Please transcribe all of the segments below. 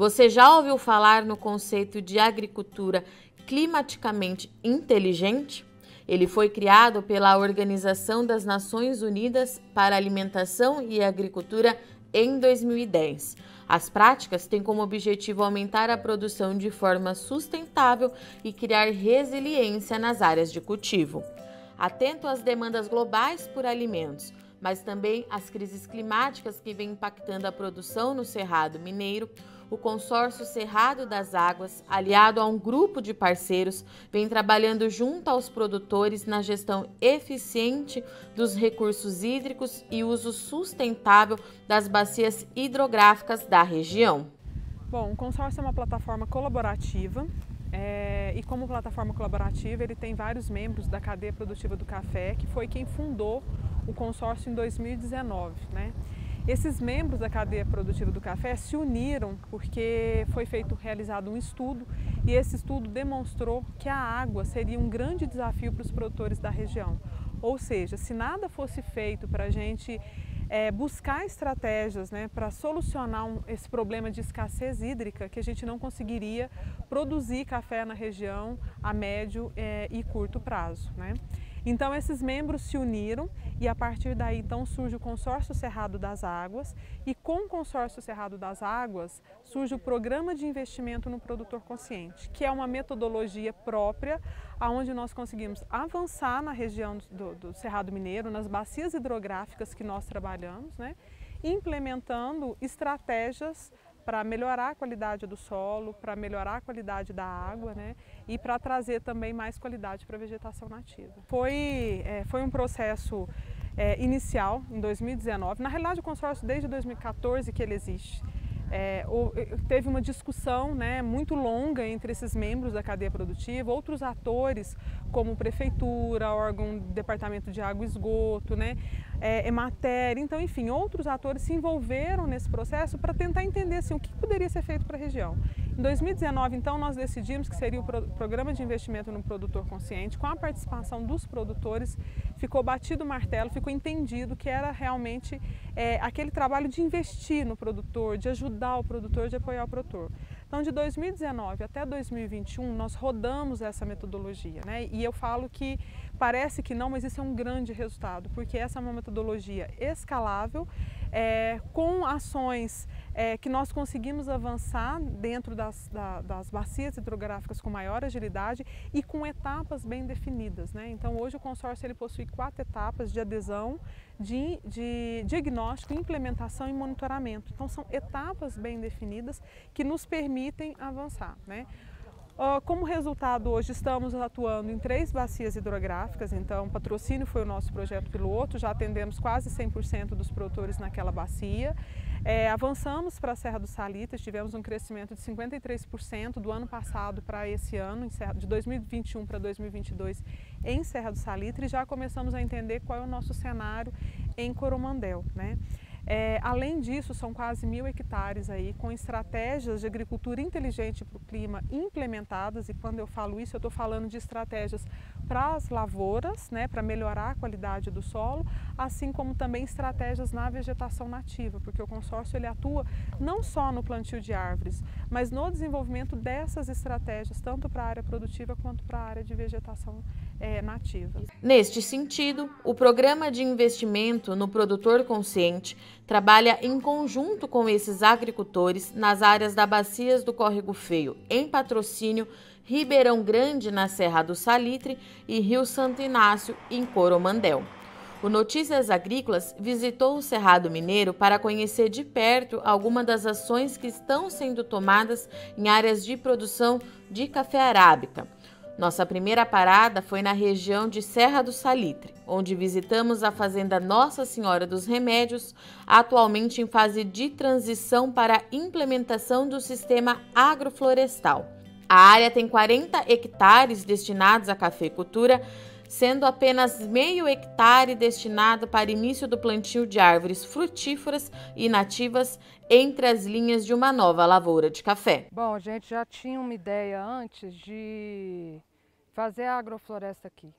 Você já ouviu falar no conceito de agricultura climaticamente inteligente? Ele foi criado pela Organização das Nações Unidas para a Alimentação e Agricultura em 2010. As práticas têm como objetivo aumentar a produção de forma sustentável e criar resiliência nas áreas de cultivo. Atento às demandas globais por alimentos, mas também às crises climáticas que vêm impactando a produção no Cerrado Mineiro, o Consórcio Cerrado das Águas, aliado a um grupo de parceiros, vem trabalhando junto aos produtores na gestão eficiente dos recursos hídricos e uso sustentável das bacias hidrográficas da região. Bom, o consórcio é uma plataforma colaborativa e como plataforma colaborativa ele tem vários membros da cadeia produtiva do café, que foi quem fundou o consórcio em 2019, né? Esses membros da cadeia produtiva do café se uniram porque foi realizado um estudo e esse estudo demonstrou que a água seria um grande desafio para os produtores da região. Ou seja, se nada fosse feito para a gente buscar estratégias, né, para solucionar esse problema de escassez hídrica, que a gente não conseguiria produzir café na região a médio e curto prazo, né? Então esses membros se uniram e a partir daí então surge o Consórcio Cerrado das Águas e com o Consórcio Cerrado das Águas surge o Programa de Investimento no Produtor Consciente, que é uma metodologia própria onde nós conseguimos avançar na região do Cerrado Mineiro, nas bacias hidrográficas que nós trabalhamos, né, implementando estratégias para melhorar a qualidade do solo, para melhorar a qualidade da água, né, e para trazer também mais qualidade para a vegetação nativa. Foi um processo inicial em 2019, na realidade o consórcio desde 2014 que ele existe. Teve uma discussão, né, muito longa entre esses membros da cadeia produtiva, outros atores como prefeitura, órgão, departamento de água e esgoto, né, Emater, então enfim, outros atores se envolveram nesse processo para tentar entender assim, o que poderia ser feito para a região. Em 2019, então, nós decidimos que seria o Programa de Investimento no Produtor Consciente, com a participação dos produtores, ficou batido o martelo, ficou entendido que era realmente aquele trabalho de investir no produtor, de ajudar o produtor, de apoiar o produtor. Então, de 2019 até 2021, nós rodamos essa metodologia, né? E eu falo que parece que não, mas isso é um grande resultado, porque essa é uma metodologia escalável, com ações que nós conseguimos avançar dentro das bacias hidrográficas com maior agilidade e com etapas bem definidas, né? Então, hoje o consórcio ele possui 4 etapas de adesão, de diagnóstico, implementação e monitoramento. Então, são etapas bem definidas que nos permitem avançar, né? Como resultado, hoje estamos atuando em 3 bacias hidrográficas, então Patrocínio foi o nosso projeto piloto, já atendemos quase 100% dos produtores naquela bacia. Avançamos para a Serra do Salitre, tivemos um crescimento de 53% do ano passado para esse ano, de 2021 para 2022 em Serra do Salitre, e já começamos a entender qual é o nosso cenário em Coromandel, né? Além disso, são quase 1.000 hectares aí, com estratégias de agricultura inteligente para o clima implementadas, e quando eu falo isso, eu estou falando de estratégias para as lavouras, né, para melhorar a qualidade do solo, assim como também estratégias na vegetação nativa, porque o consórcio ele atua não só no plantio de árvores, mas no desenvolvimento dessas estratégias, tanto para a área produtiva quanto para a área de vegetação nativa. Neste sentido, o Programa de Investimento no Produtor Consciente trabalha em conjunto com esses agricultores nas áreas da Bacias do Córrego Feio, em Patrocínio, Ribeirão Grande, na Serra do Salitre, e Rio Santo Inácio, em Coromandel. O Notícias Agrícolas visitou o Cerrado Mineiro para conhecer de perto algumas das ações que estão sendo tomadas em áreas de produção de café arábica. Nossa primeira parada foi na região de Serra do Salitre, onde visitamos a fazenda Nossa Senhora dos Remédios, atualmente em fase de transição para a implementação do sistema agroflorestal. A área tem 40 hectares destinados à cafeicultura, sendo apenas meio hectare destinado para início do plantio de árvores frutíferas e nativas entre as linhas de uma nova lavoura de café. Bom, a gente já tinha uma ideia antes de fazer a agrofloresta aqui,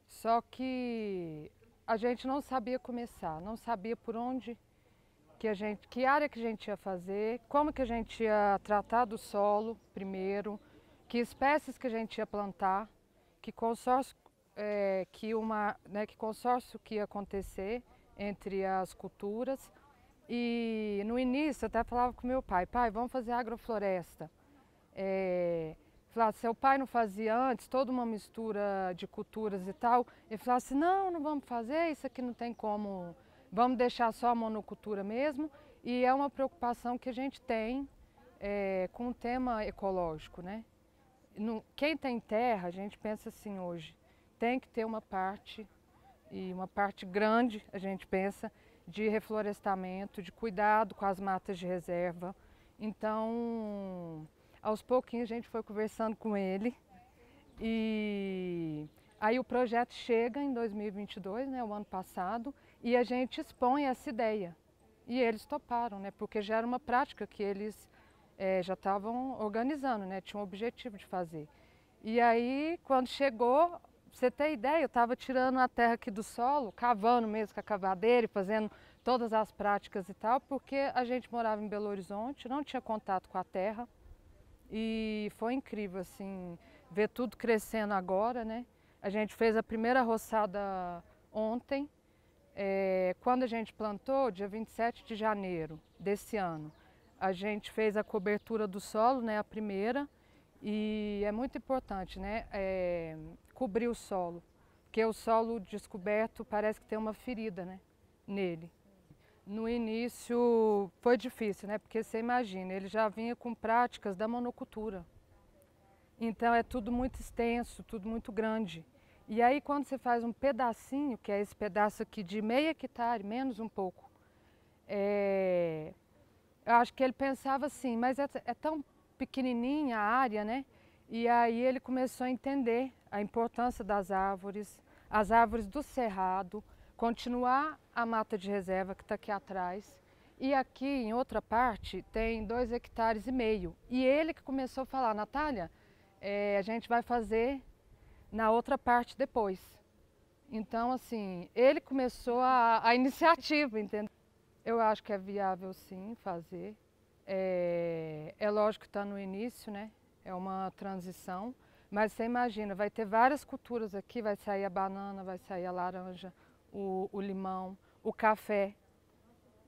só que a gente não sabia começar, não sabia por onde que área que a gente ia fazer, como que a gente ia tratar do solo primeiro, que espécies que a gente ia plantar, que consórcio que ia acontecer entre as culturas. E no início eu até falava com meu pai, vamos fazer agrofloresta. Falava, seu pai não fazia antes toda uma mistura de culturas e tal. Ele falava assim, não vamos fazer, isso aqui não tem como, vamos deixar só a monocultura mesmo. E é uma preocupação que a gente tem com o tema ecológico, né? Quem tem terra, a gente pensa assim hoje, tem que ter uma parte, e uma parte grande, a gente pensa, de reflorestamento, de cuidado com as matas de reserva. Então, aos pouquinhos a gente foi conversando com ele e aí o projeto chega em 2022, né, o ano passado, e a gente expõe essa ideia. E eles toparam, né, porque já era uma prática que eles já estavam organizando, né, tinham um objetivo de fazer. E aí, quando chegou, pra você ter ideia, eu estava tirando a terra aqui do solo, cavando mesmo com a cavadeira e fazendo todas as práticas e tal, porque a gente morava em Belo Horizonte, não tinha contato com a terra. E foi incrível, assim, ver tudo crescendo agora, né? A gente fez a primeira roçada ontem, quando a gente plantou, dia 27 de janeiro desse ano. A gente fez a cobertura do solo, né, a primeira, e é muito importante, né, cobrir o solo, porque o solo descoberto parece que tem uma ferida, né, nele. No início foi difícil, né, porque você imagina, ele já vinha com práticas da monocultura, então é tudo muito extenso, tudo muito grande. E aí quando você faz um pedacinho, que é esse pedaço aqui de meio hectare, menos um pouco, eu acho que ele pensava assim, mas é tão pequenininha a área, né? E aí ele começou a entender a importância das árvores, as árvores do cerrado, continuar a mata de reserva que está aqui atrás. E aqui em outra parte tem 2,5 hectares. E ele que começou a falar, Natália, a gente vai fazer na outra parte depois. Então assim, ele começou a iniciativa, entendeu? Eu acho que é viável sim fazer. É lógico que está no início, né? É uma transição, mas você imagina, vai ter várias culturas aqui, vai sair a banana, vai sair a laranja, o limão, o café.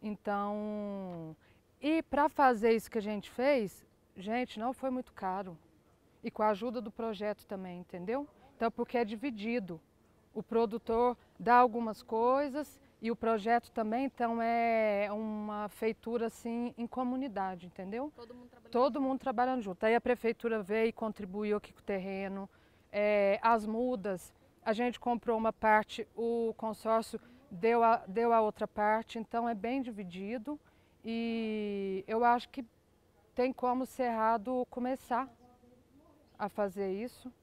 Então, e para fazer isso que a gente fez, gente, não foi muito caro. E com a ajuda do projeto também, entendeu? Então, porque é dividido. O produtor dá algumas coisas e o projeto também, então é uma feitura assim em comunidade, entendeu? Todo mundo trabalhando junto. Aí a prefeitura veio e contribuiu aqui com o terreno, as mudas, a gente comprou uma parte, o consórcio deu a outra parte, então é bem dividido e eu acho que tem como o Cerrado começar a fazer isso,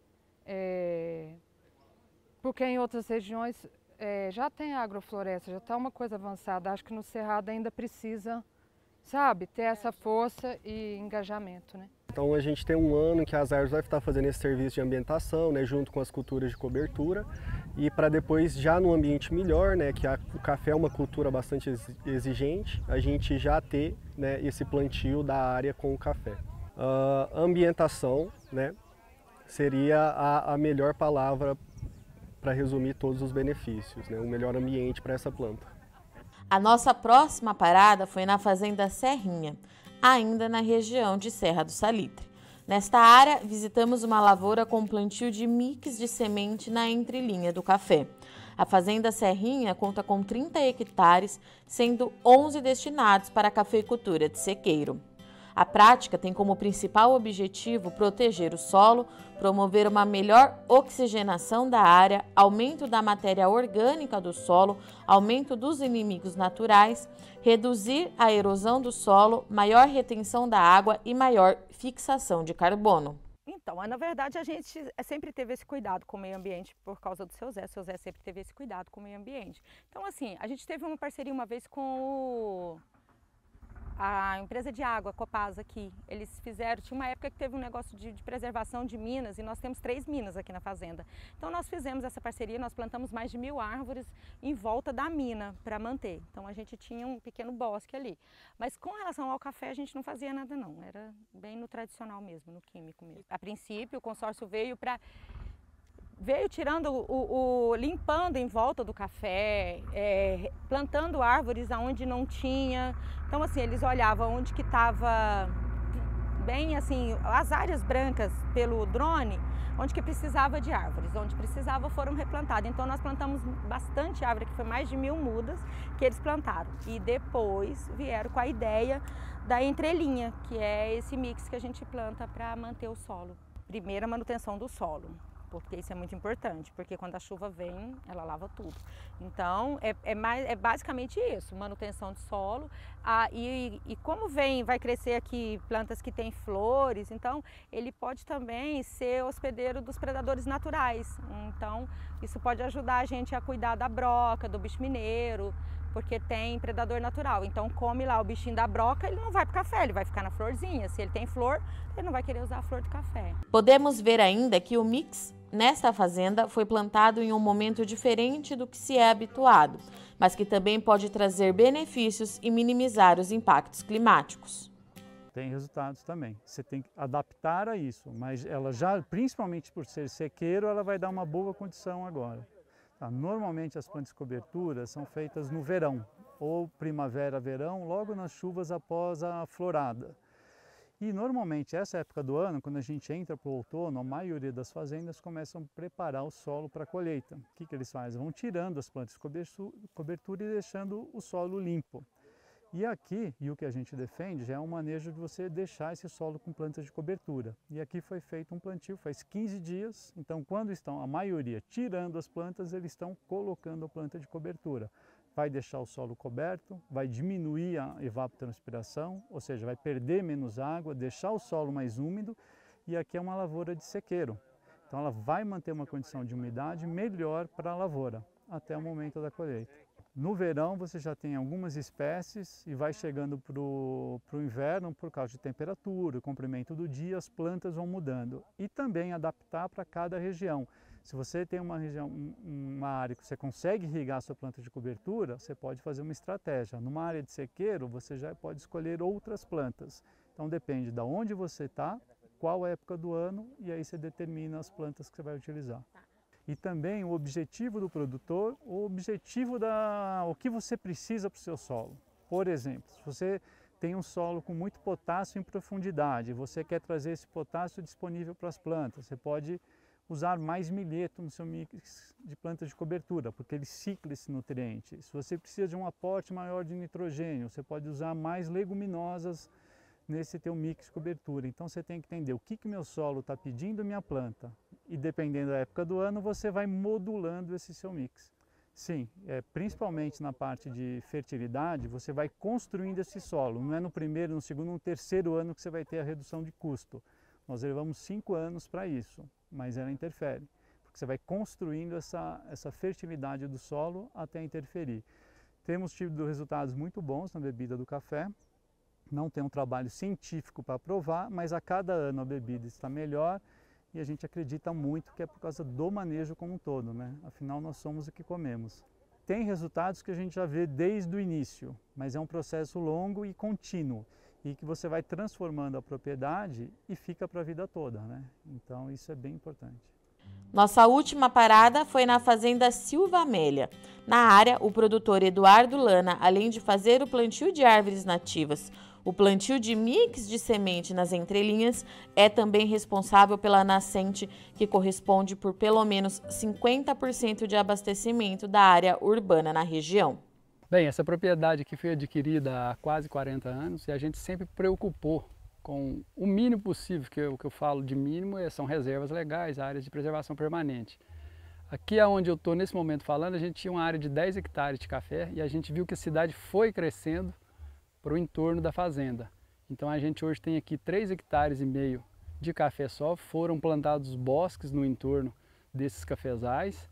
porque em outras regiões já tem agrofloresta, já está uma coisa avançada. Acho que no Cerrado ainda precisa, sabe, ter essa força e engajamento, né? Então a gente tem um ano que as árvores vai estar fazendo esse serviço de ambientação, né, junto com as culturas de cobertura, e para depois já no ambiente melhor, né, que o café é uma cultura bastante exigente, a gente já ter, né, esse plantio da área com o café. Ambientação, né, seria a melhor palavra para resumir todos os benefícios, né, o melhor ambiente para essa planta. A nossa próxima parada foi na Fazenda Serrinha, ainda na região de Serra do Salitre. Nesta área, visitamos uma lavoura com plantio de mix de semente na entrelinha do café. A Fazenda Serrinha conta com 30 hectares, sendo 11 destinados para a cafeicultura de sequeiro. A prática tem como principal objetivo proteger o solo, promover uma melhor oxigenação da área, aumento da matéria orgânica do solo, aumento dos inimigos naturais, reduzir a erosão do solo, maior retenção da água e maior fixação de carbono. Então, na verdade, a gente sempre teve esse cuidado com o meio ambiente por causa do seu Zé. O seu Zé sempre teve esse cuidado com o meio ambiente. Então, assim, a gente teve uma parceria uma vez com a empresa de água, a Copasa aqui, eles fizeram, tinha uma época que teve um negócio de preservação de minas e nós temos 3 minas aqui na fazenda. Então nós fizemos essa parceria, nós plantamos mais de 1000 árvores em volta da mina para manter. Então a gente tinha um pequeno bosque ali. Mas com relação ao café a gente não fazia nada não, era bem no tradicional mesmo, no químico mesmo. A princípio o consórcio veio tirando limpando em volta do café, plantando árvores aonde não tinha. Então assim, eles olhavam onde que estava bem assim, as áreas brancas pelo drone, onde que precisava de árvores, onde precisava foram replantadas. Então nós plantamos bastante árvore, que foi mais de 1000 mudas que eles plantaram. E depois vieram com a ideia da entrelinha, que é esse mix que a gente planta para manter o solo. Primeiro a manutenção do solo, porque isso é muito importante, porque quando a chuva vem, ela lava tudo. Então, é basicamente isso, manutenção de solo. E como vai crescer aqui plantas que têm flores, então ele pode também ser hospedeiro dos predadores naturais. Então, isso pode ajudar a gente a cuidar da broca, do bicho mineiro, porque tem predador natural. Então, come lá o bichinho da broca, ele não vai para o café, ele vai ficar na florzinha. Se ele tem flor, ele não vai querer usar a flor do café. Podemos ver ainda que o mix nesta fazenda foi plantado em um momento diferente do que se é habituado, mas que também pode trazer benefícios e minimizar os impactos climáticos. Tem resultados também. Você tem que adaptar a isso, mas ela já, principalmente por ser sequeiro, ela vai dar uma boa condição agora. Tá? Normalmente as plantas de cobertura são feitas no verão, ou primavera, verão, logo nas chuvas após a florada. E normalmente essa época do ano, quando a gente entra para o outono, a maioria das fazendas começam a preparar o solo para a colheita. O que eles fazem? Vão tirando as plantas de cobertura e deixando o solo limpo. E aqui, e o que a gente defende, já é um manejo de você deixar esse solo com plantas de cobertura. E aqui foi feito um plantio faz 15 dias, então quando estão a maioria tirando as plantas, eles estão colocando a planta de cobertura. Vai deixar o solo coberto, vai diminuir a evapotranspiração, ou seja, vai perder menos água, deixar o solo mais úmido, e aqui é uma lavoura de sequeiro. Então ela vai manter uma condição de umidade melhor para a lavoura, até o momento da colheita. No verão você já tem algumas espécies e vai chegando para o inverno, por causa de temperatura, comprimento do dia, as plantas vão mudando. E também adaptar para cada região. Se você tem uma área que você consegue irrigar a sua planta de cobertura, você pode fazer uma estratégia. Numa área de sequeiro, você já pode escolher outras plantas. Então depende de onde você está, qual a época do ano, e aí você determina as plantas que você vai utilizar. E também o objetivo do produtor, o que você precisa para o seu solo. Por exemplo, se você tem um solo com muito potássio em profundidade, você quer trazer esse potássio disponível para as plantas, você pode usar mais milheto no seu mix de plantas de cobertura, porque ele cicla esse nutriente. Se você precisa de um aporte maior de nitrogênio, você pode usar mais leguminosas nesse teu mix de cobertura. Então você tem que entender o que meu solo está pedindo minha planta, e dependendo da época do ano, você vai modulando esse seu mix. Sim, principalmente na parte de fertilidade, você vai construindo esse solo. Não é no primeiro, no segundo, no terceiro ano que você vai ter a redução de custo. Nós levamos 5 anos para isso, mas ela interfere, porque você vai construindo essa fertilidade do solo até interferir. Temos tido resultados muito bons na bebida do café. Não tem um trabalho científico para provar, mas a cada ano a bebida está melhor e a gente acredita muito que é por causa do manejo como um todo, né? Afinal, nós somos o que comemos. Tem resultados que a gente já vê desde o início, mas é um processo longo e contínuo e que você vai transformando a propriedade e fica para a vida toda, né? Então, isso é bem importante. Nossa última parada foi na fazenda Silva Amélia. Na área, o produtor Eduardo Lana, além de fazer o plantio de árvores nativas, o plantio de mix de semente nas entrelinhas, é também responsável pela nascente, que corresponde por pelo menos 50% de abastecimento da área urbana na região. Bem, essa propriedade aqui foi adquirida há quase 40 anos e a gente sempre preocupou com o mínimo possível, que o que eu falo de mínimo são reservas legais, áreas de preservação permanente. Aqui onde eu estou nesse momento falando, a gente tinha uma área de 10 hectares de café e a gente viu que a cidade foi crescendo para o entorno da fazenda. Então a gente hoje tem aqui 3,5 hectares de café só, foram plantados bosques no entorno desses cafezais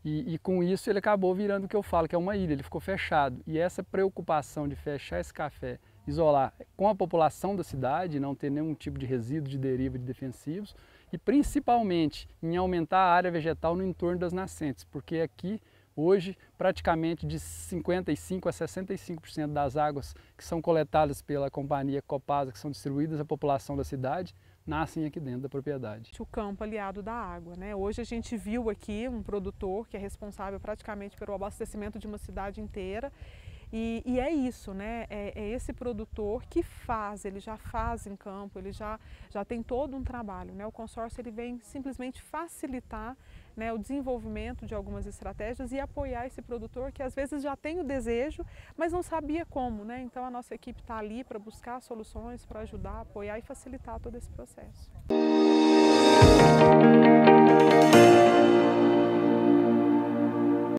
e com isso ele acabou virando o que eu falo, que é uma ilha, ele ficou fechado. E essa preocupação de fechar esse café isolar com a população da cidade, não ter nenhum tipo de resíduo de deriva de defensivos e principalmente em aumentar a área vegetal no entorno das nascentes, porque aqui hoje praticamente de 55% a 65% das águas que são coletadas pela companhia Copasa, que são distribuídas à população da cidade, nascem aqui dentro da propriedade. O campo aliado da água, né? Hoje a gente viu aqui um produtor que é responsável praticamente pelo abastecimento de uma cidade inteira. E é isso, né? É esse produtor que faz, ele já faz em campo, ele já tem todo um trabalho, né? O consórcio ele vem simplesmente facilitar, né, o desenvolvimento de algumas estratégias e apoiar esse produtor que às vezes já tem o desejo, mas não sabia como, né? Então a nossa equipe está ali para buscar soluções, para ajudar, apoiar e facilitar todo esse processo.